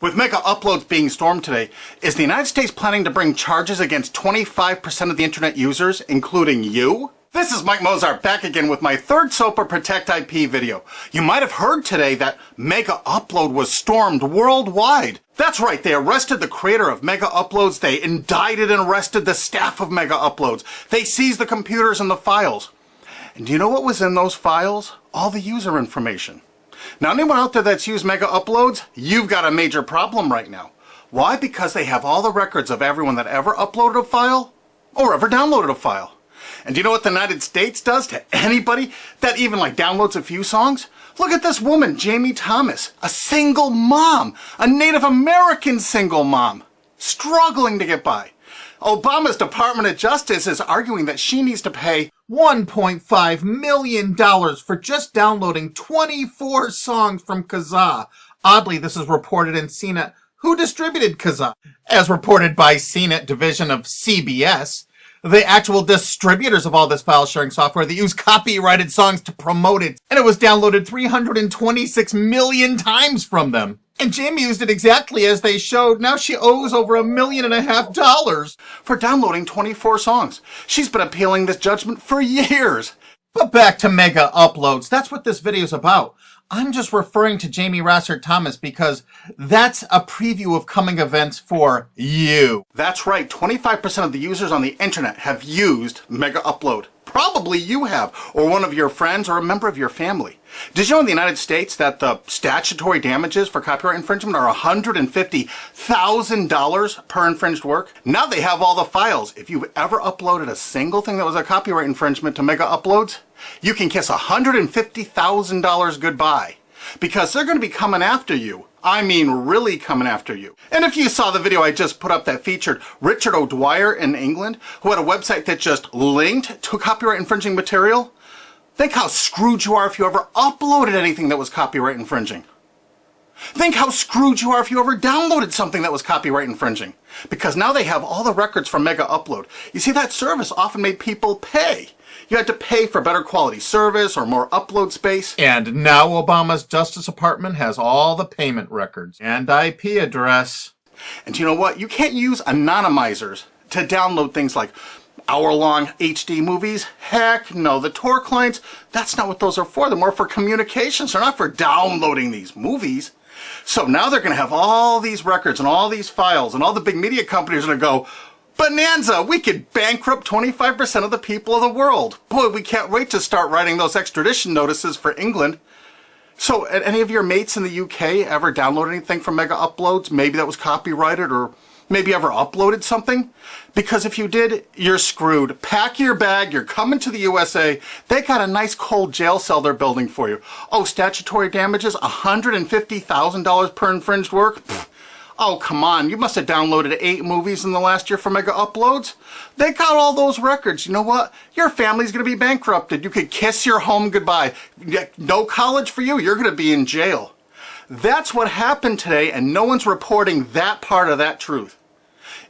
With MegaUploads being stormed today, is the United States planning to bring charges against 25% of the internet users, including you? This is Mike Mozart back again with my third SOPA Protect IP video. You might have heard today that MegaUpload was stormed worldwide. That's right, they arrested the creator of MegaUploads, they indicted and arrested the staff of MegaUploads, they seized the computers and the files. And do you know what was in those files? All the user information. Now, anyone out there that's used MegaUploads, you've got a major problem right now. Why? Because they have all the records of everyone that ever uploaded a file or ever downloaded a file. And do you know what the United States does to anybody that even downloads a few songs? Look at this woman, Jamie Thomas, a single mom, a Native American single mom, struggling to get by. Obama's Department of Justice is arguing that she needs to pay $1.5 million for just downloading 24 songs from Kazaa. Oddly, this is reported in CNET. Who distributed Kazaa? As reported by CNET division of CBS, the actual distributors of all this file sharing software that use copyrighted songs to promote it. And it was downloaded 326 million times from them. And Jamie used it exactly as they showed. Now she owes over $1.5 million for downloading 24 songs. She's been appealing this judgment for years. But back to MegaUploads. That's what this video's about. I'm just referring to Jamie Thomas because that's a preview of coming events for you. That's right, 25% of the users on the internet have used MegaUpload. Probably you have, or one of your friends, or a member of your family. Did you know in the United States that the statutory damages for copyright infringement are $150,000 per infringed work? Now they have all the files. If you've ever uploaded a single thing that was a copyright infringement to MegaUploads, you can kiss $150,000 goodbye. Because they're going to be coming after you. I mean, really coming after you. And if you saw the video I just put up that featured Richard O'Dwyer in England, who had a website that just linked to copyright infringing material, think how screwed you are if you ever uploaded anything that was copyright infringing. Think how screwed you are if you ever downloaded something that was copyright infringing. Because now they have all the records from MegaUpload. You see, that service often made people pay. You had to pay for better quality service or more upload space. And now Obama's Justice Department has all the payment records and IP address. And you know what? You can't use anonymizers to download things like hour-long HD movies. Heck no. The Tor clients, that's not what those are for. They're more for communications. They're not for downloading these movies. So now they're going to have all these records and all these files, and all the big media companies are going to go, bonanza, we could bankrupt 25% of the people of the world. Boy, we can't wait to start writing those extradition notices for England. So, any of your mates in the UK ever download anything from MegaUploads? Maybe that was copyrighted, or maybe ever uploaded something? Because if you did, you're screwed. Pack your bag, you're coming to the USA. They got a nice cold jail cell they're building for you. Oh, statutory damages, $150,000 per infringed work? Pfft. Oh, come on, you must have downloaded 8 movies in the last year from MegaUploads. They got all those records. You know what? Your family's going to be bankrupted. You could kiss your home goodbye. No college for you. You're going to be in jail. That's what happened today, and no one's reporting that part of that truth.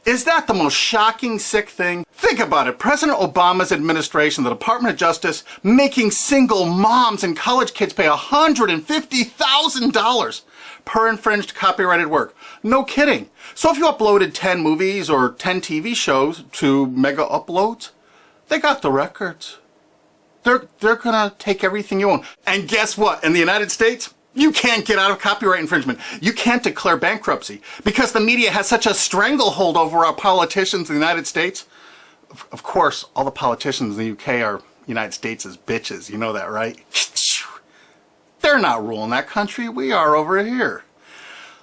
Is that the most shocking, sick thing? Think about it. President Obama's administration, the Department of Justice, making single moms and college kids pay $150,000 per infringed copyrighted work. No kidding. So if you uploaded 10 movies or 10 TV shows to MegaUploads, they got the records. They're gonna take everything you own. And guess what? In the United States, you can't get out of copyright infringement. You can't declare bankruptcy because the media has such a stranglehold over our politicians in the United States. Of course, all the politicians in the UK are United States' bitches. You know that, right? They're not ruling that country. We are over here.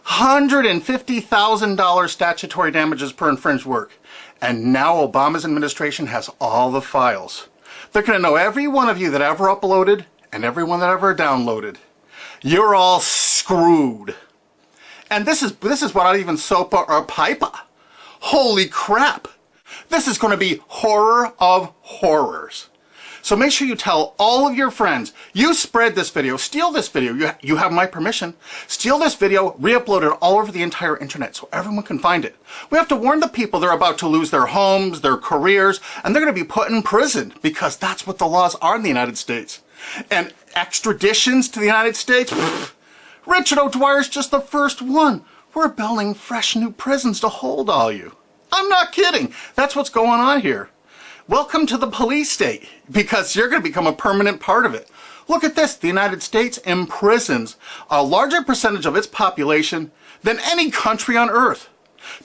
$150,000 statutory damages per infringed work. And now Obama's administration has all the files. They're going to know every one of you that ever uploaded and everyone that ever downloaded. You're all screwed. And this is without even SOPA or PIPA. Holy crap. This is going to be horror of horrors. So make sure you tell all of your friends, you spread this video, steal this video, you have my permission, steal this video, re-upload it all over the entire internet so everyone can find it. We have to warn the people they're about to lose their homes, their careers, and they're going to be put in prison because that's what the laws are in the United States. And extraditions to the United States? Richard O'Dwyer's just the first one. We're building fresh new prisons to hold all you. I'm not kidding. That's what's going on here. Welcome to the police state, because you're going to become a permanent part of it. Look at this. The United States imprisons a larger percentage of its population than any country on earth.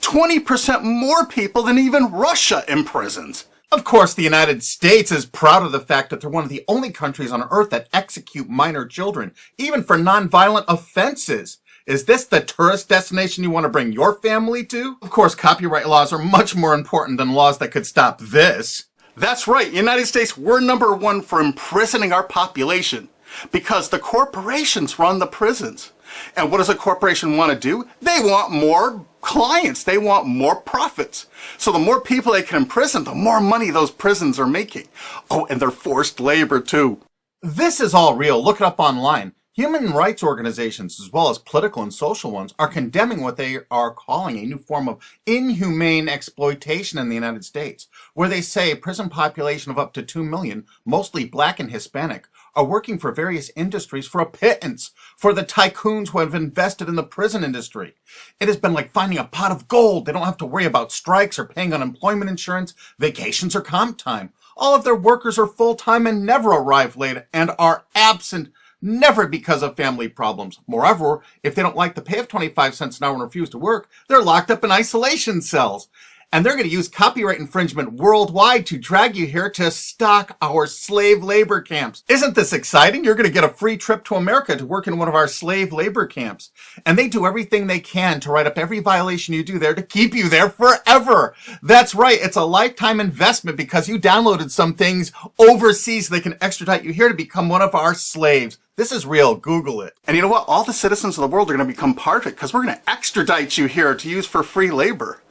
20% more people than even Russia imprisons. Of course, the United States is proud of the fact that they're one of the only countries on earth that execute minor children, even for nonviolent offenses. Is this the tourist destination you want to bring your family to? Of course, copyright laws are much more important than laws that could stop this. That's right, United States, we're number one for imprisoning our population because the corporations run the prisons. And what does a corporation want to do? They want more clients. They want more profits. So the more people they can imprison, the more money those prisons are making. Oh, and they're forced labor too. This is all real. Look it up online. Human rights organizations, as well as political and social ones, are condemning what they are calling a new form of inhumane exploitation in the United States, where they say a prison population of up to 2 million, mostly black and Hispanic, are working for various industries for a pittance for the tycoons who have invested in the prison industry. It has been like finding a pot of gold. They don't have to worry about strikes or paying unemployment insurance, vacations, or comp time. All of their workers are full-time and never arrive late and are absent, never because of family problems. Moreover, if they don't like the pay of 25 cents an hour and refuse to work, they're locked up in isolation cells. And they're going to use copyright infringement worldwide to drag you here to stock our slave labor camps. Isn't this exciting? You're going to get a free trip to America to work in one of our slave labor camps. And they do everything they can to write up every violation you do there to keep you there forever. That's right. It's a lifetime investment because you downloaded some things overseas so they can extradite you here to become one of our slaves. This is real. Google it. And you know what? All the citizens of the world are going to become part of it because we're going to extradite you here to use for free labor.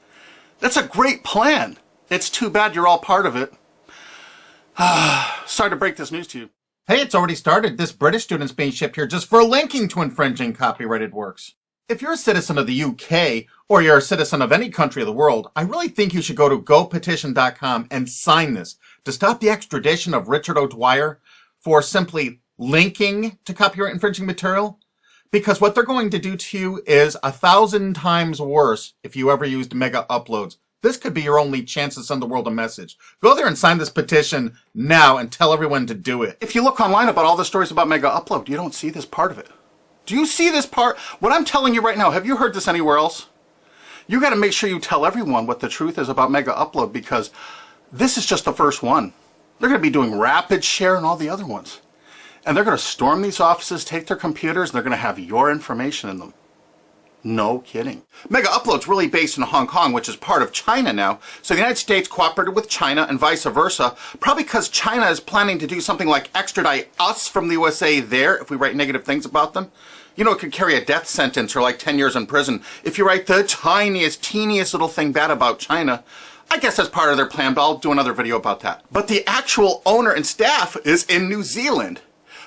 That's a great plan. It's too bad you're all part of it. Sorry to break this news to you. Hey, it's already started. This British student's being shipped here just for linking to infringing copyrighted works. If you're a citizen of the UK, or you're a citizen of any country of the world, I really think you should go to gopetition.com and sign this to stop the extradition of Richard O'Dwyer for simply linking to copyright infringing material. Because what they're going to do to you is 1,000 times worse if you ever used MegaUploads. This could be your only chance to send the world a message. Go there and sign this petition now and tell everyone to do it. If you look online about all the stories about MegaUpload, you don't see this part of it. Do you see this part? What I'm telling you right now, have you heard this anywhere else? You got to make sure you tell everyone what the truth is about MegaUpload because this is just the first one. They're going to be doing rapid share and all the other ones. And they're going to storm these offices, take their computers, and they're going to have your information in them. No kidding. MegaUpload's really based in Hong Kong, which is part of China now. So the United States cooperated with China and vice versa, probably because China is planning to do something like extradite us from the USA there if we write negative things about them. You know, it could carry a death sentence or like 10 years in prison if you write the tiniest, teeniest little thing bad about China. I guess that's part of their plan, but I'll do another video about that. But the actual owner and staff is in New Zealand.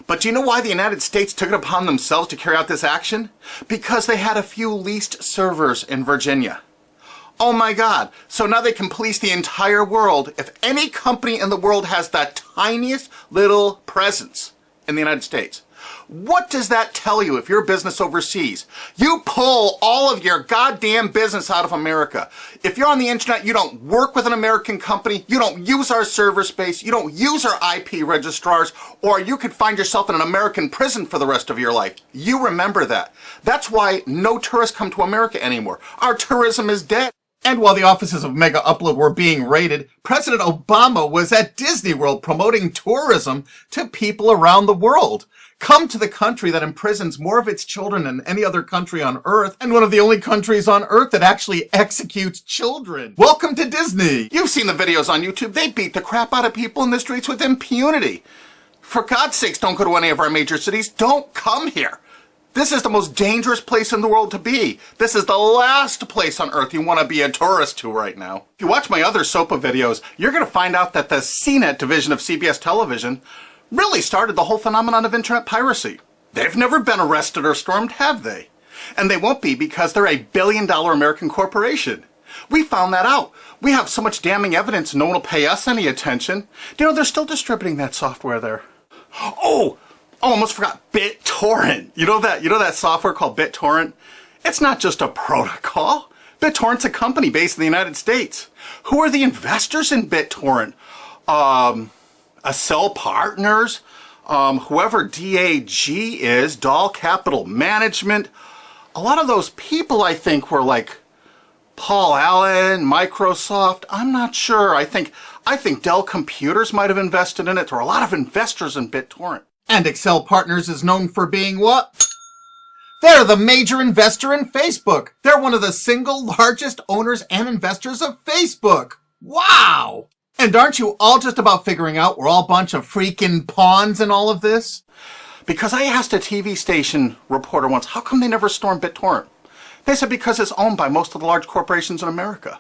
But do you know why the United States took it upon themselves to carry out this action? Because they had a few leased servers in Virginia. Oh my God. So now they can police the entire world. If any company in the world has that tiniest little presence in the United States, what does that tell you if you're a business overseas? You pull all of your goddamn business out of America. If you're on the internet, you don't work with an American company, you don't use our server space, you don't use our IP registrars, or you could find yourself in an American prison for the rest of your life. You remember that. That's why no tourists come to America anymore. Our tourism is dead. And while the offices of MegaUpload were being raided, President Obama was at Disney World promoting tourism to people around the world. Come to the country that imprisons more of its children than any other country on Earth, and one of the only countries on Earth that actually executes children. Welcome to Disney. You've seen the videos on YouTube. They beat the crap out of people in the streets with impunity. For God's sakes, don't go to any of our major cities. Don't come here. This is the most dangerous place in the world to be. This is the last place on Earth you want to be a tourist to right now. If you watch my other SOPA videos, you're going to find out that the CNET division of CBS television really started the whole phenomenon of internet piracy. They've never been arrested or stormed, have they? And they won't be because they're a billion-dollar American corporation. We found that out. We have so much damning evidence no one will pay us any attention. You know, they're still distributing that software there. Oh, almost forgot BitTorrent. You know that software called BitTorrent? It's not just a protocol. BitTorrent's a company based in the United States. Who are the investors in BitTorrent? Accel Partners, whoever DAG is, Doll Capital Management. A lot of those people, I think, were like Paul Allen, Microsoft. I'm not sure. I think Dell Computers might have invested in it. There are a lot of investors in BitTorrent. And Accel Partners is known for being what? They're the major investor in Facebook. They're one of the single largest owners and investors of Facebook. Wow! And aren't you all just about figuring out we're all a bunch of freaking pawns in all of this? Because I asked a TV station reporter once, how come they never stormed BitTorrent? They said because it's owned by most of the large corporations in America.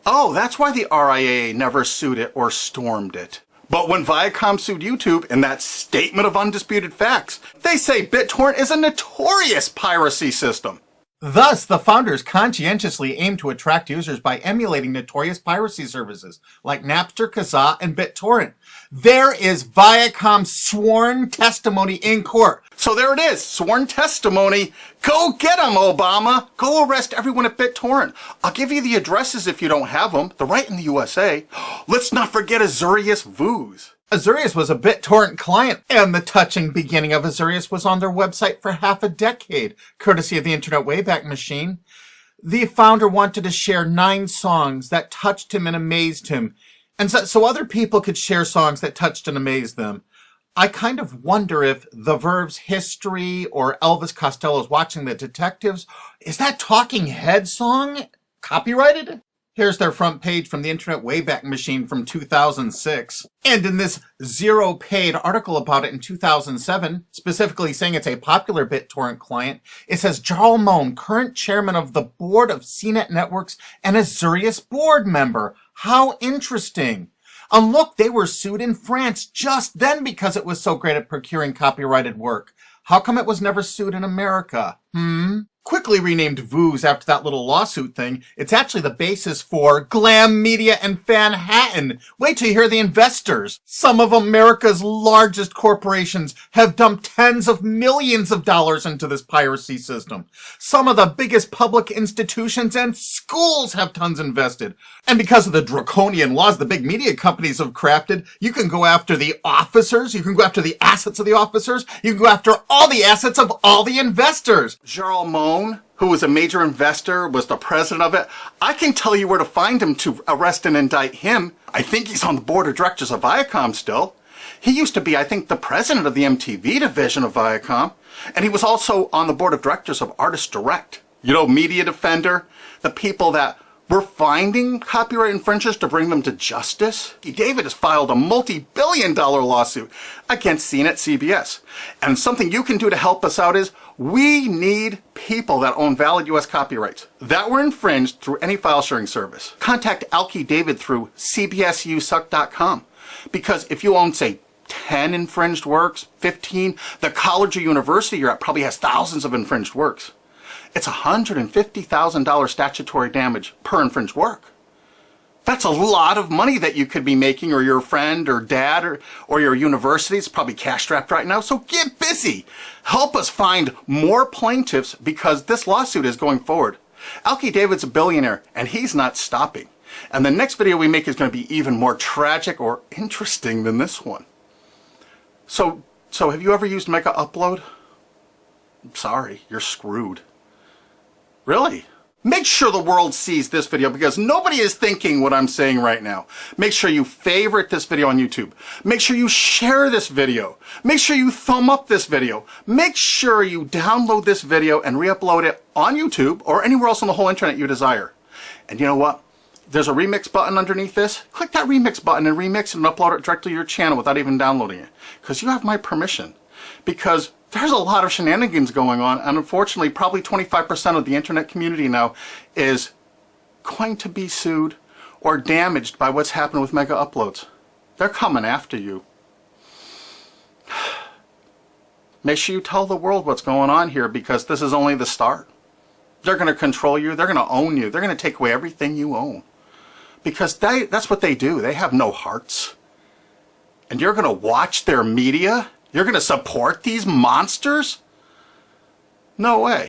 Oh, that's why the RIAA never sued it or stormed it. But when Viacom sued YouTube in that statement of undisputed facts, they say BitTorrent is a notorious piracy system. Thus, the founders conscientiously aim to attract users by emulating notorious piracy services like Napster, Kazaa, and BitTorrent. There is Viacom's sworn testimony in court. So there it is, sworn testimony. Go get them, Obama. Go arrest everyone at BitTorrent. I'll give you the addresses if you don't have them. They're right in the USA. Let's not forget Azurius Vooz. Azurius was a BitTorrent client, and the touching beginning of Azurius was on their website for half a decade, courtesy of the Internet Wayback Machine. The founder wanted to share 9 songs that touched him and amazed him, and so other people could share songs that touched and amazed them. I kind of wonder if The Verve's History or Elvis Costello's Watching the Detectives, is that Talking Head song copyrighted? Here's their front page from the Internet Wayback Machine from 2006. And in this zero-paid article about it in 2007, specifically saying it's a popular BitTorrent client, it says, Jarl Moan, current chairman of the board of CNET Networks and Azurius board member. How interesting. And look, they were sued in France just then because it was so great at procuring copyrighted work. How come it was never sued in America? Quickly renamed Vooz after that little lawsuit thing, it's actually the basis for Glam Media and Fanhattan. Wait till you hear the investors. Some of America's largest corporations have dumped tens of millions of dollars into this piracy system. Some of the biggest public institutions and schools have tons invested. And because of the draconian laws the big media companies have crafted, you can go after the officers, you can go after the assets of the officers, you can go after all the assets of all the investors. Jarl Moan, who was a major investor, was the president of it. I can tell you where to find him to arrest and indict him. I think he's on the board of directors of Viacom still. He used to be, I think, the president of the MTV division of Viacom. And he was also on the board of directors of Artist Direct. You know, Media Defender, the people that were finding copyright infringers to bring them to justice. David has filed a multi-billion-dollar lawsuit against CNET CBS. And something you can do to help us out is we need people that own valid U.S. copyrights that were infringed through any file sharing service. Contact Alki David through cbsusuck.com. Because if you own, say, 10 infringed works, 15, the college or university you're at probably has thousands of infringed works. It's $150,000 statutory damage per infringed work. That's a lot of money that you could be making, or your friend or dad or your university is probably cash-strapped right now. So get busy. Help us find more plaintiffs because this lawsuit is going forward. Alki David's a billionaire and he's not stopping. And the next video we make is going to be even more tragic or interesting than this one. So have you ever used MegaUpload? I'm sorry, you're screwed. Really? Make sure the world sees this video because nobody is thinking what I'm saying right now. Make sure you favorite this video on YouTube. Make sure you share this video. Make sure you thumb up this video. Make sure you download this video and re-upload it on YouTube or anywhere else on the whole internet you desire. And you know what? There's a remix button underneath this. Click that remix button and remix it and upload it directly to your channel without even downloading it. Because you have my permission. Because there's a lot of shenanigans going on, and unfortunately probably 25% of the internet community now is going to be sued or damaged by what's happened with MegaUploads. They're coming after you. Make sure you tell the world what's going on here because this is only the start. They're going to control you. They're going to own you. They're going to take away everything you own. Because that's what they do. They have no hearts. And you're going to watch their media? You're going to support these monsters? No way.